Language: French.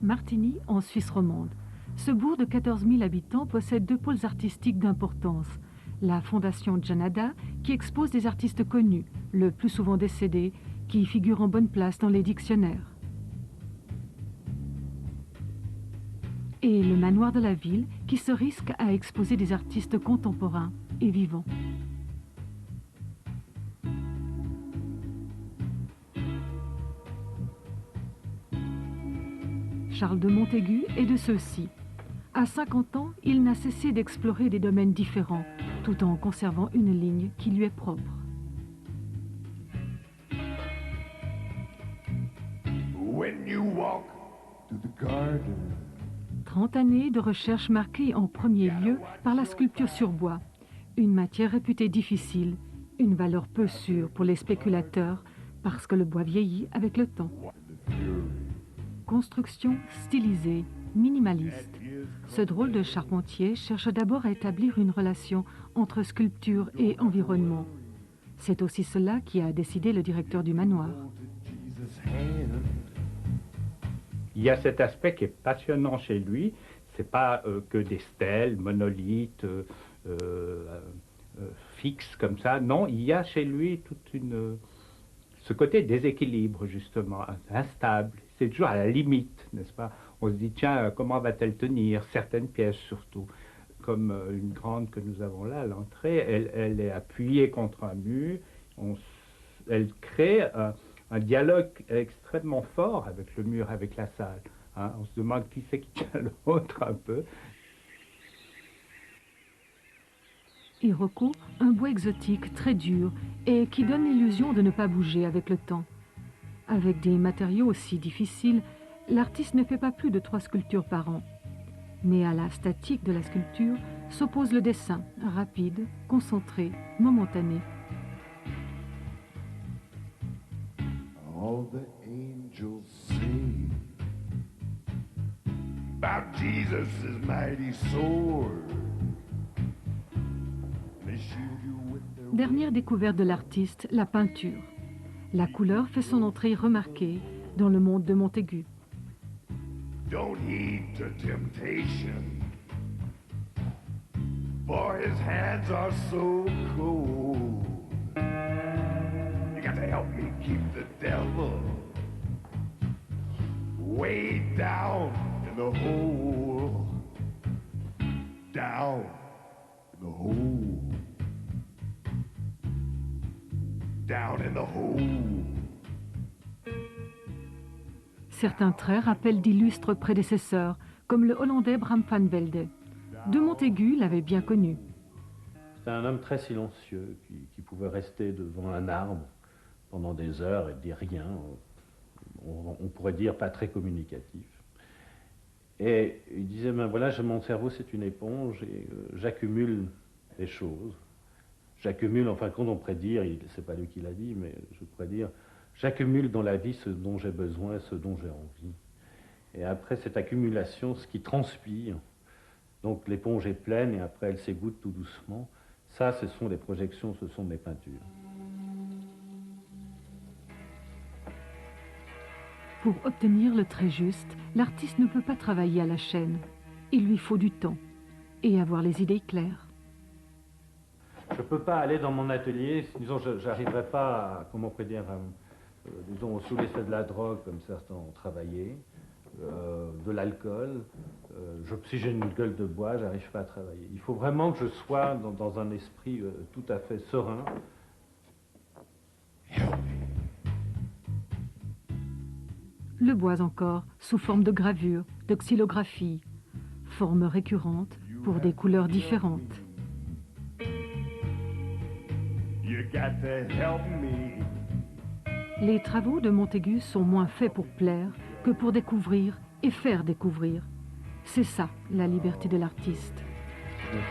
Martigny, en Suisse romande. Ce bourg de 14 000 habitants possède deux pôles artistiques d'importance. La Fondation Djanada, qui expose des artistes connus, le plus souvent décédés, qui figurent en bonne place dans les dictionnaires. Et le manoir de la ville, qui se risque à exposer des artistes contemporains et vivants. Charles de Montaigu est de ceux-ci. À 50 ans, il n'a cessé d'explorer des domaines différents, tout en conservant une ligne qui lui est propre. When you walk through the garden. 30 années de recherche marquées en premier lieu par la sculpture sur bois, une matière réputée difficile, une valeur peu sûre pour les spéculateurs parce que le bois vieillit avec le temps. Construction stylisée, minimaliste. Ce drôle de charpentier cherche d'abord à établir une relation entre sculpture et environnement. C'est aussi cela qui a décidé le directeur du manoir. Il y a cet aspect qui est passionnant chez lui. C'est pas que des stèles, monolithes, fixes comme ça. Non, il y a chez lui ce côté déséquilibre, justement, instable. C'est toujours à la limite, n'est-ce pas? On se dit, tiens, comment va-t-elle tenir? Certaines pièces, surtout. Comme une grande que nous avons là, à l'entrée, elle est appuyée contre un mur. Elle crée un dialogue extrêmement fort avec le mur, avec la salle. Hein? On se demande qui c'est qui tient l'autre un peu. Iroko, un bois exotique très dur et qui donne l'illusion de ne pas bouger avec le temps. Avec des matériaux aussi difficiles, l'artiste ne fait pas plus de 3 sculptures par an. Mais à la statique de la sculpture s'oppose le dessin, rapide, concentré, momentané. All the angels sing about Jesus' mighty sword. They shield you with their Dernière découverte de l'artiste, la peinture. La couleur fait son entrée remarquée dans le monde de Montaigu. Don't heed to temptation, for his hands are so cold. You got to help me keep the devil way down in the hole, down in the hole, down in the hole. Certains traits rappellent d'illustres prédécesseurs, comme le Hollandais Bram van Velde. De Montaigu l'avait bien connu. C'était un homme très silencieux qui pouvait rester devant un arbre pendant des heures et dire rien. On pourrait dire pas très communicatif. Et il disait, ben voilà, mon cerveau c'est une éponge et j'accumule les choses. J'accumule, enfin quand on pourrait dire, c'est pas lui qui l'a dit, mais je pourrais dire, j'accumule dans la vie ce dont j'ai besoin, ce dont j'ai envie. Et après cette accumulation, ce qui transpire, donc l'éponge est pleine et après elle s'égoutte tout doucement, ça ce sont des projections, ce sont mes peintures. Pour obtenir le trait juste, l'artiste ne peut pas travailler à la chaîne. Il lui faut du temps et avoir les idées claires. Je ne peux pas aller dans mon atelier, disons, je n'arriverai pas à, comment on peut dire, disons, sous l'effet de la drogue, comme certains ont travaillé, de l'alcool. Si j'ai une gueule de bois, je n'arrive pas à travailler. Il faut vraiment que je sois dans un esprit tout à fait serein. Le bois encore, sous forme de gravure, de xylographie, forme récurrente pour des couleurs différentes. You got to help me. Les travaux de Montaigu sont moins faits pour plaire que pour découvrir et faire découvrir. C'est ça, la liberté de l'artiste. Donc,